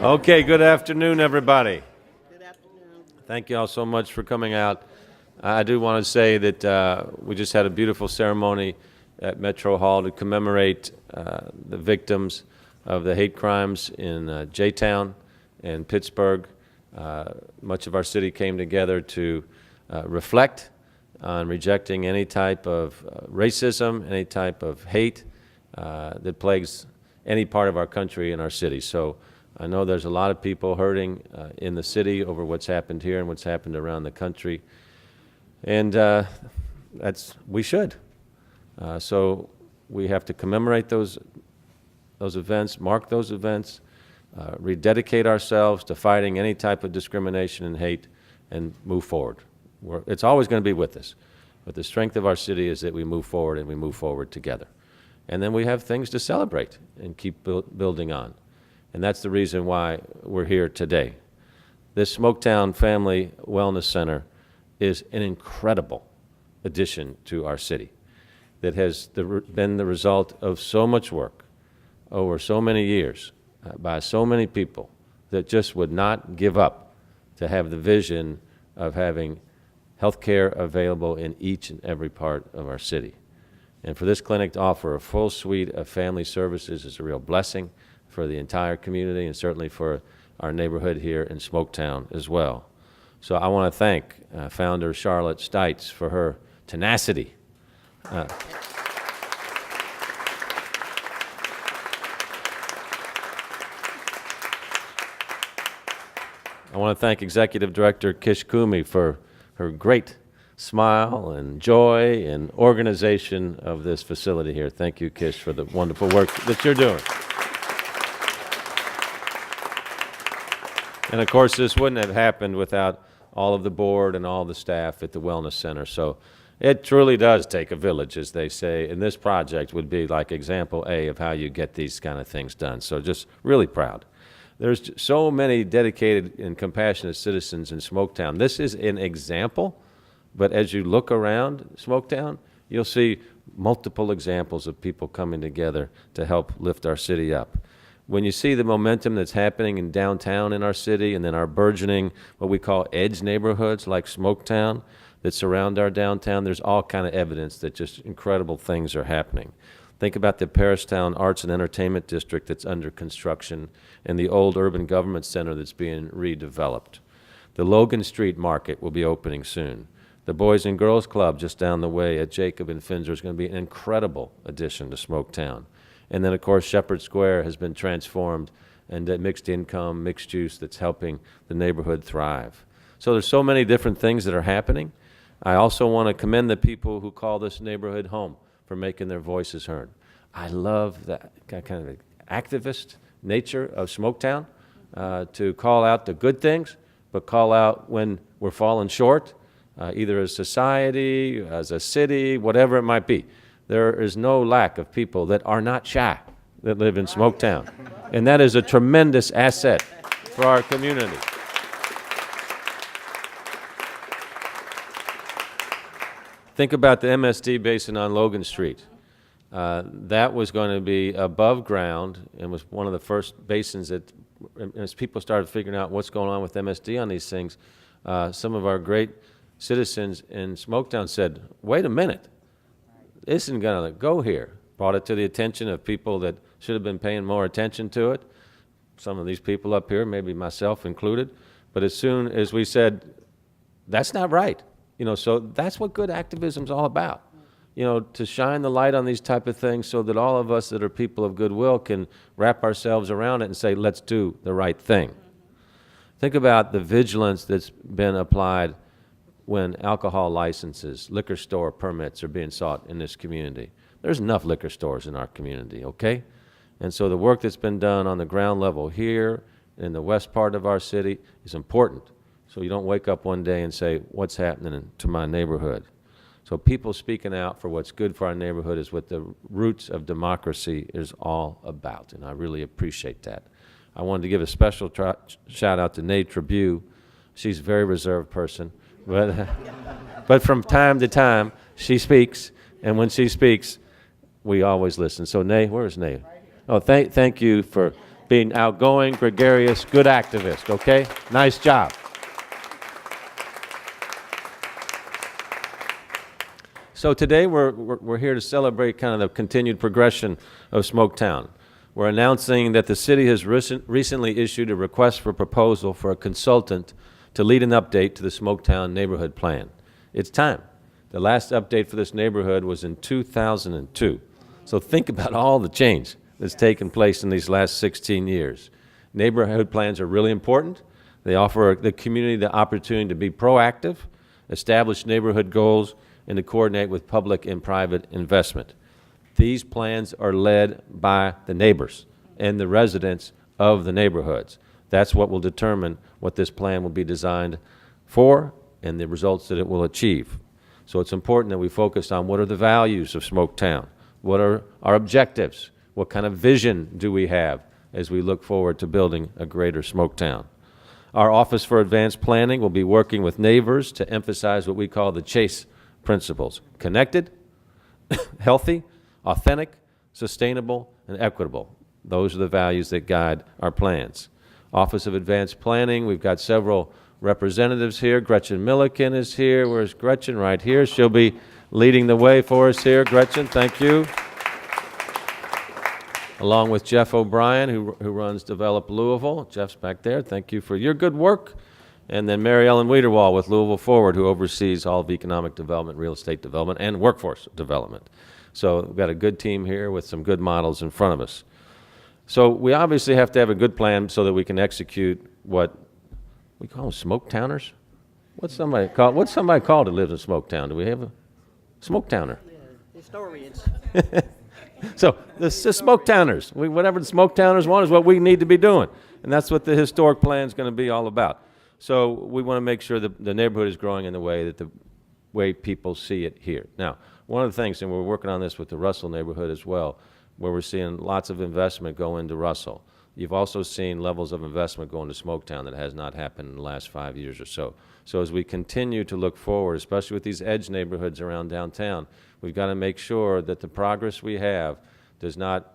Okay, good afternoon, everybody. Good afternoon. Thank you all so much for coming out. I do want to say that we just had a beautiful ceremony at Metro Hall to commemorate the victims of the hate crimes in J-Town and Pittsburgh. Much of our city came together to reflect on rejecting any type of racism, any type of hate that plagues any part of our country and our city. So I know there's a lot of people hurting in the city over what's happened here and what's happened around the country. And we should. So we have to commemorate those events, mark those events, rededicate ourselves to fighting any type of discrimination and hate, and move forward. It's always going to be with us. But the strength of our city is that we move forward, and we move forward together. And then we have things to celebrate and keep building on. And that's the reason why we're here today. This Smoketown Family Wellness Center is an incredible addition to our city that has been the result of so much work over so many years by so many people that just would not give up to have the vision of having health care available in each and every part of our city. And for this clinic to offer a full suite of family services is a real blessing for the entire community and certainly for our neighborhood here in Smoketown as well. So I want to thank founder Charlotte Stites for her tenacity. I want to thank Executive Director Kish Kumi for her great smile and joy and organization of this facility here. Thank you, Kish, for the wonderful work that you're doing. And of course, this wouldn't have happened without all of the board and all the staff at the Wellness Center. So it truly does take a village, as they say, and this project would be like example A of how you get these kind of things done. So just really proud. There's so many dedicated and compassionate citizens in Smoketown. This is an example, but as you look around Smoketown, you'll see multiple examples of people coming together to help lift our city up. When you see the momentum that's happening in downtown in our city and then our burgeoning, what we call edge neighborhoods like Smoketown that surround our downtown, there's all kind of evidence that just incredible things are happening. Think about the Paristown Arts and Entertainment District that's under construction and the old Urban Government Center that's being redeveloped. The Logan Street Market will be opening soon. The Boys and Girls Club just down the way at Jacob and Finzer is going to be an incredible addition to Smoketown. And then, of course, Shepherd Square has been transformed into mixed income, mixed use that's helping the neighborhood thrive. So there's so many different things that are happening. I also want to commend the people who call this neighborhood home for making their voices heard. I love that kind of activist nature of Smoketown to call out the good things, but call out when we're falling short, either as society, as a city, whatever it might be. There is no lack of people that are not shy that live in Smoketown. And that is a tremendous asset for our community. Think about the MSD basin on Logan Street. That was going to be above ground and was one of the first basins that, as people started figuring out what's going on with MSD on these things, some of our great citizens in Smoketown said, wait a minute. This isn't going to go here. Brought it to the attention of people that should have been paying more attention to it. Some of these people up here, maybe myself included. But as soon as we said, that's not right. So that's what good activism's all about. To shine the light on these type of things so that all of us that are people of goodwill can wrap ourselves around it and say, let's do the right thing. Think about the vigilance that's been applied when alcohol licenses, liquor store permits are being sought in this community. There's enough liquor stores in our community, okay? And so the work that's been done on the ground level here in the west part of our city is important. So you don't wake up one day and say, what's happening to my neighborhood? So people speaking out for what's good for our neighborhood is what the roots of democracy is all about, and I really appreciate that. I wanted to give a special shout out to Nate Tribune. She's a very reserved person. But from time to time, she speaks, and when she speaks, we always listen. So, Nay, where is Nay? Oh, thank you for being outgoing, gregarious, good activist, okay? Nice job. So today we're here to celebrate kind of the continued progression of Smoketown. We're announcing that the city has recently issued a request for proposal for a consultant to lead an update to the Smoketown Neighborhood Plan. It's time. The last update for this neighborhood was in 2002. So think about all the change that's taken place in these last 16 years. Neighborhood plans are really important. They offer the community the opportunity to be proactive, establish neighborhood goals, and to coordinate with public and private investment. These plans are led by the neighbors and the residents of the neighborhoods. That's what will determine what this plan will be designed for and the results that it will achieve. So it's important that we focus on what are the values of Smoketown, what are our objectives, what kind of vision do we have as we look forward to building a greater Smoketown. Our Office for Advanced Planning will be working with neighbors to emphasize what we call the CHASE principles: connected, healthy, authentic, sustainable, and equitable. Those are the values that guide our plans. Office of Advanced Planning, we've got several representatives here. Gretchen Milliken is here. Where's Gretchen? Right here. She'll be leading the way for us here. Gretchen, thank you. Along with Jeff O'Brien, who runs Develop Louisville. Jeff's back there. Thank you for your good work. And then Mary Ellen Wiederwall with Louisville Forward, who oversees all of economic development, real estate development, and workforce development. So we've got a good team here with some good models in front of us. So we obviously have to have a good plan so that we can execute what we call them Smoketowners. What's somebody called that lives in Smoketown? Do we have a Smoketowner? Yeah, historians. So the Smoketowners, whatever the Smoketowners want is what we need to be doing. And that's what the historic plan is going to be all about. So we want to make sure that the neighborhood is growing in the way people see it here. Now, one of the things, and we're working on this with the Russell neighborhood as well, where we're seeing lots of investment go into Russell. You've also seen levels of investment go into Smoketown that has not happened in the last 5 years or so. So as we continue to look forward, especially with these edge neighborhoods around downtown, we've got to make sure that the progress we have does not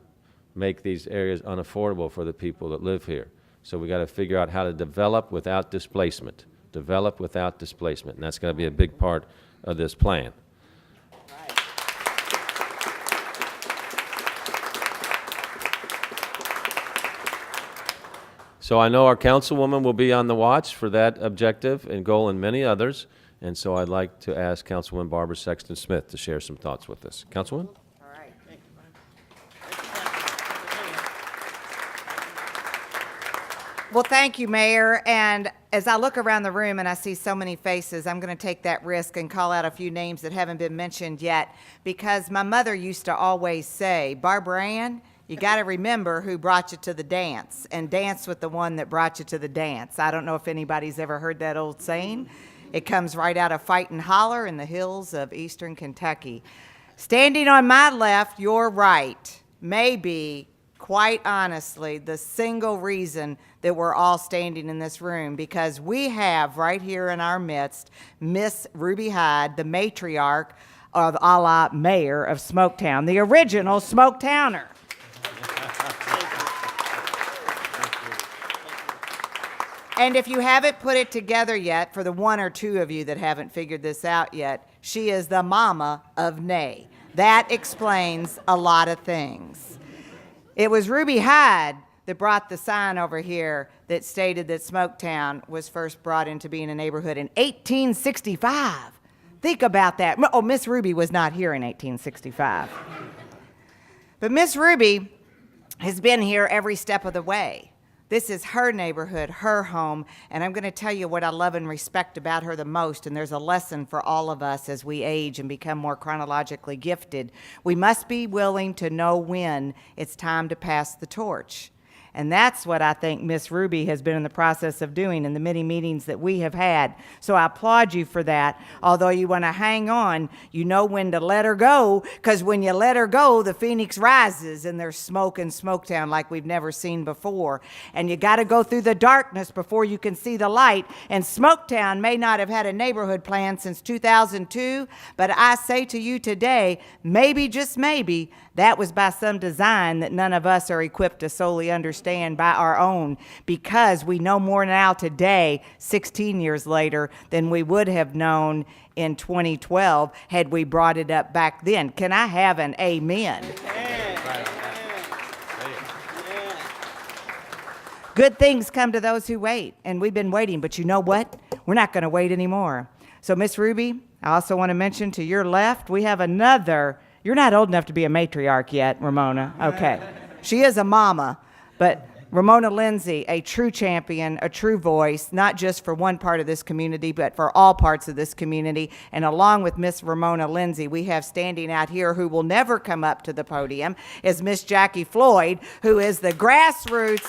make these areas unaffordable for the people that live here. So we got to figure out how to develop without displacement. Develop without displacement, and that's going to be a big part of this plan. So I know our councilwoman will be on the watch for that objective and goal and many others, and so I'd like to ask Councilwoman Barbara Sexton Smith to share some thoughts with us. Councilwoman? All right. Thank you, Brian. Well, thank you, Mayor. And as I look around the room and I see so many faces, I'm going to take that risk and call out a few names that haven't been mentioned yet, because my mother used to always say, Barbara Ann, you got to remember who brought you to the dance, and dance with the one that brought you to the dance. I don't know if anybody's ever heard that old saying. It comes right out of Fight and Holler in the hills of eastern Kentucky. Standing on my left, your right, may be, quite honestly, the single reason that we're all standing in this room, because we have right here in our midst Miss Ruby Hyde, the matriarch of a la mayor of Smoketown, the original Smoketowner. And if you haven't put it together yet, for the one or two of you that haven't figured this out yet, she is the mama of Nay. That explains a lot of things. It was Ruby Hyde that brought the sign over here that stated that Smoketown was first brought into being a neighborhood in 1865. Think about that. Oh, Miss Ruby was not here in 1865. But Miss Ruby has been here every step of the way. This is her neighborhood, her home, and I'm going to tell you what I love and respect about her the most, and there's a lesson for all of us as we age and become more chronologically gifted. We must be willing to know when it's time to pass the torch. And that's what I think Miss Ruby has been in the process of doing in the many meetings that we have had. So I applaud you for that. Although you want to hang on, you know when to let her go, because when you let her go, the phoenix rises and there's smoke in Smoketown like we've never seen before. And you got to go through the darkness before you can see the light. And Smoketown may not have had a neighborhood plan since 2002, but I say to you today, maybe, just maybe, that was by some design that none of us are equipped to solely understand stand by our own, because we know more now today, 16 years later, than we would have known in 2012 had we brought it up back then. Can I have an amen? Good things come to those who wait, and we've been waiting, but you know what? We're not going to wait anymore. So, Miss Ruby, I also want to mention to your left, we have another. You're not old enough to be a matriarch yet, Ramona. Okay. She is a mama, but Ramona Lindsay, a true champion, a true voice, not just for one part of this community, but for all parts of this community. And along with Miss Ramona Lindsay, we have standing out here, who will never come up to the podium, is Miss Jackie Floyd, who is the grassroots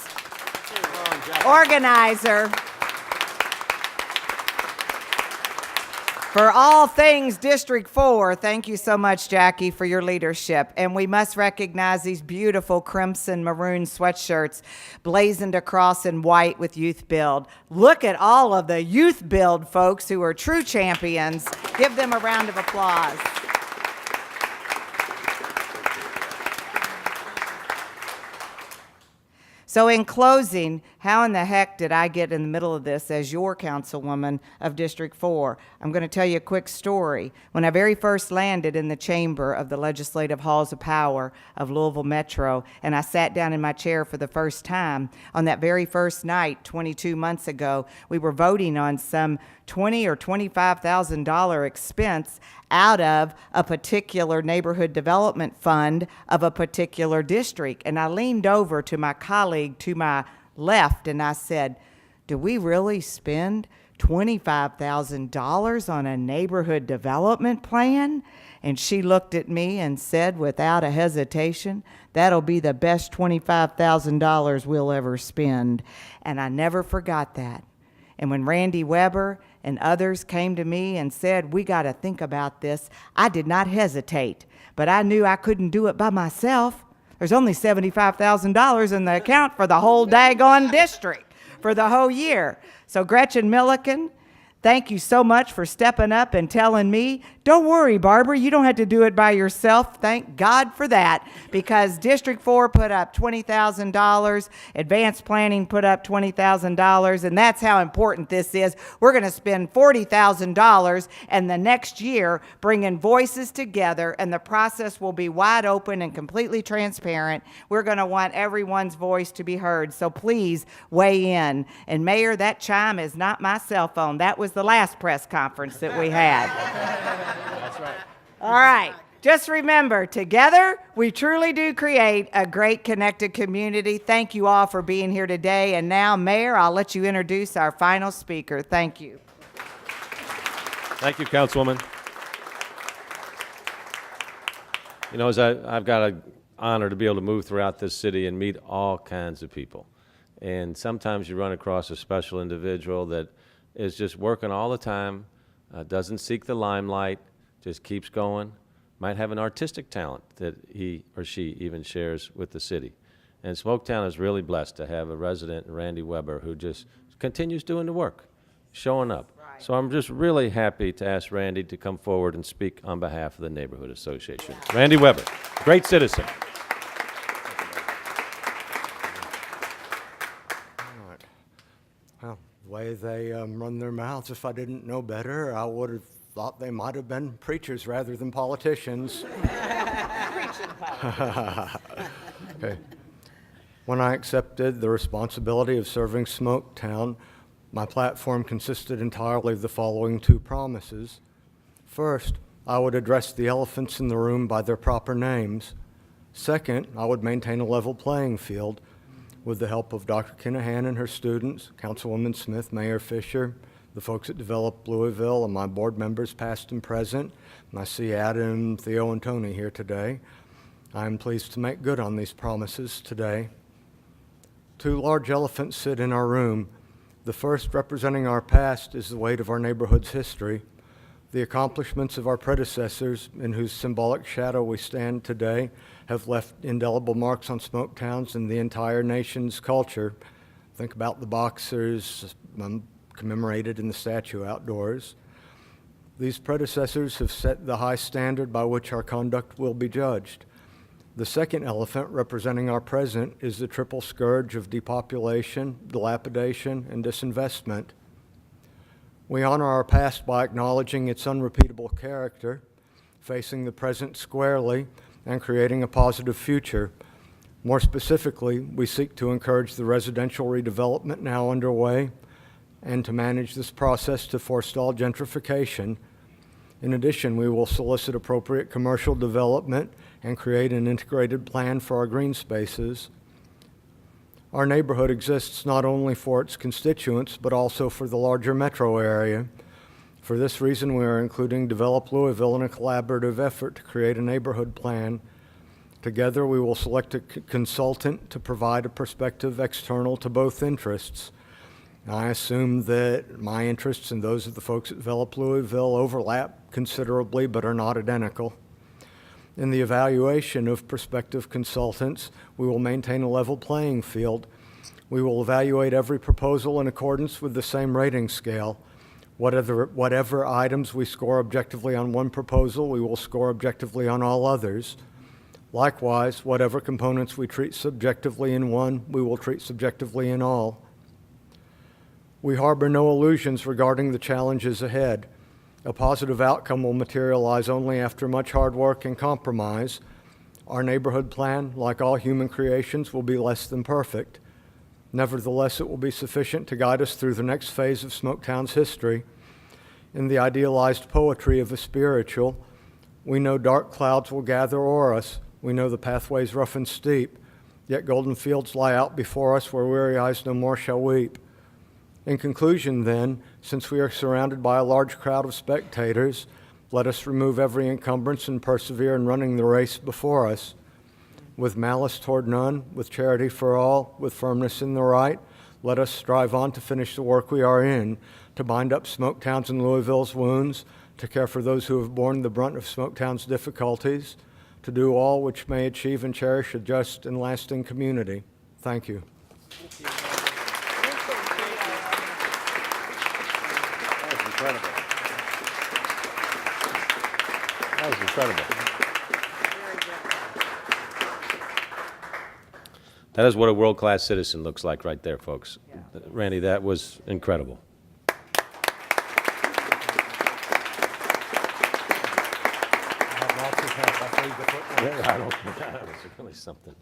organizer for all things District 4. Thank you so much, Jackie, for your leadership. And we must recognize these beautiful crimson maroon sweatshirts blazoned across in white with Youth Build. Look at all of the Youth Build folks who are true champions. Give them a round of applause. So in closing, how in the heck did I get in the middle of this as your councilwoman of District 4? I'm going to tell you a quick story. When I very first landed in the chamber of the Legislative Halls of Power of Louisville Metro, and I sat down in my chair for the first time, on that very first night 22 months ago, we were voting on some $20,000 or $25,000 expense out of a particular neighborhood development fund of a particular district. And I leaned over to my colleague to my left and I said, do we really spend $25,000 on a neighborhood development plan? And she looked at me and said without a hesitation, that'll be the best $25,000 we'll ever spend. And I never forgot that. And when Randy Weber and others came to me and said, we got to think about this, I did not hesitate. But I knew I couldn't do it by myself. There's only $75,000 in the account for the whole daggone district for the whole year. So Gretchen Milliken, thank you so much for stepping up and telling me, don't worry, Barbara, you don't have to do it by yourself. Thank God for that, because District 4 put up $20,000, Advanced Planning put up $20,000, and that's how important this is. We're going to spend $40,000, and the next year bringing voices together, and the process will be wide open and completely transparent. We're going to want everyone's voice to be heard, so please weigh in. And Mayor, that chime is not my cell phone. That was the last press conference that we had. That's right. All right. Just remember, together, we truly do create a great connected community. Thank you all for being here today. And now, Mayor, I'll let you introduce our final speaker. Thank you. Thank you, Councilwoman. You know, as I've got an honor to be able to move throughout this city and meet all kinds of people. And sometimes you run across a special individual that is just working all the time, doesn't seek the limelight, just keeps going, might have an artistic talent that he or she even shares with the city. And Smoketown is really blessed to have a resident, Randy Weber, who just continues doing the work, showing up. Right. So I'm just really happy to ask Randy to come forward and speak on behalf of the Neighborhood Association. Randy Weber, great citizen. Well, the way they run their mouths, if I didn't know better, I would have thought they might have been preachers rather than politicians. Okay. When I accepted the responsibility of serving Smoketown, my platform consisted entirely of the following two promises. First, I would address the elephants in the room by their proper names. Second, I would maintain a level playing field with the help of Dr. Kinahan and her students, Councilwoman Smith, Mayor Fisher, the folks that developed Louisville, and my board members past and present. And I see Adam, Theo, and Tony here today. I am pleased to make good on these promises today. Two large elephants sit in our room. The first, representing our past, is the weight of our neighborhood's history. The accomplishments of our predecessors, in whose symbolic shadow we stand today, have left indelible marks on Smoketown's and the entire nation's culture. Think about the boxers commemorated in the statue outdoors. These predecessors have set the high standard by which our conduct will be judged. The second elephant, representing our present, is the triple scourge of depopulation, dilapidation, and disinvestment. We honor our past by acknowledging its unrepeatable character, facing the present squarely, and creating a positive future. More specifically, we seek to encourage the residential redevelopment now underway and to manage this process to forestall gentrification. In addition, we will solicit appropriate commercial development and create an integrated plan for our green spaces. Our neighborhood exists not only for its constituents, but also for the larger metro area. For this reason, we are including Develop Louisville in a collaborative effort to create a neighborhood plan. Together, we will select a consultant to provide a perspective external to both interests. I assume that my interests and those of the folks at Develop Louisville overlap considerably but are not identical. In the evaluation of prospective consultants, we will maintain a level playing field. We will evaluate every proposal in accordance with the same rating scale. Whatever items we score objectively on one proposal, we will score objectively on all others. Likewise, whatever components we treat subjectively in one, we will treat subjectively in all. We harbor no illusions regarding the challenges ahead. A positive outcome will materialize only after much hard work and compromise. Our neighborhood plan, like all human creations, will be less than perfect. Nevertheless, it will be sufficient to guide us through the next phase of Smoketown's history. In the idealized poetry of the spiritual, we know dark clouds will gather o'er us. We know the pathways rough and steep, yet golden fields lie out before us where weary eyes no more shall weep. In conclusion, then, since we are surrounded by a large crowd of spectators, let us remove every encumbrance and persevere in running the race before us. With malice toward none, with charity for all, with firmness in the right, let us strive on to finish the work we are in, to bind up Smoketown's and Louisville's wounds, to care for those who have borne the brunt of Smoketown's difficulties, to do all which may achieve and cherish a just and lasting community. Thank you. Incredible. That was incredible. That is what a world-class citizen looks like right there, folks. Yeah. Randy, that was incredible. That was really something.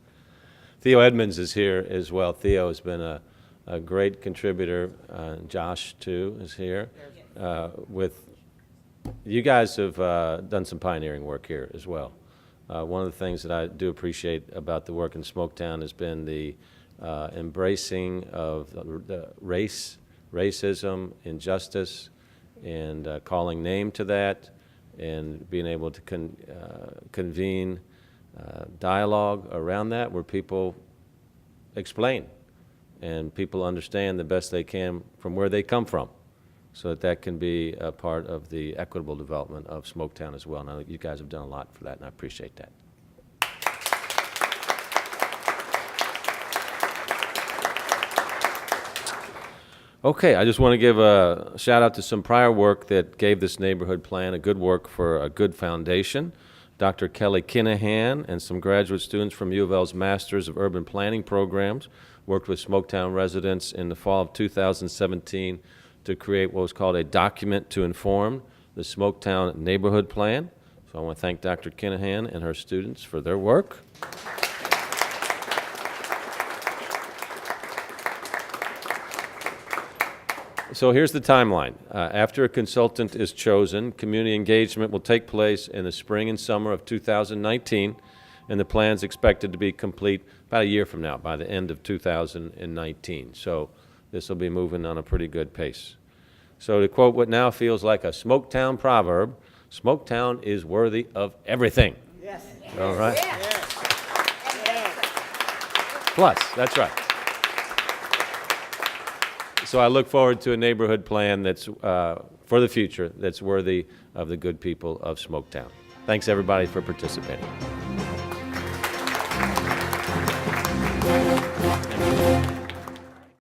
Theo Edmonds is here as well. Theo has been a great contributor. Josh, too, is here. You guys have done some pioneering work here as well. One of the things that I do appreciate about the work in Smoketown has been the embracing of the racism, injustice, and calling name to that, and being able to convene dialogue around that where people explain and people understand the best they can from where they come from, so that that can be a part of the equitable development of Smoketown as well. Now, you guys have done a lot for that, and I appreciate that. Okay, I just want to give a shout out to some prior work that gave this neighborhood plan a good work for a good foundation. Dr. Kelly Kinahan and some graduate students from U of L's Masters of Urban Planning programs worked with Smoketown residents in the fall of 2017 to create what was called a document to inform the Smoketown Neighborhood Plan. So I want to thank Dr. Kinahan and her students for their work. So here's the timeline. After a consultant is chosen, community engagement will take place in the spring and summer of 2019, and the plan's expected to be complete about a year from now, by the end of 2019. So this will be moving on a pretty good pace. So to quote what now feels like a Smoketown proverb, Smoketown is worthy of everything. Yes. All right? Yes. Plus, that's right. So I look forward to a neighborhood plan that's for the future, that's worthy of the good people of Smoketown. Thanks, everybody, for participating.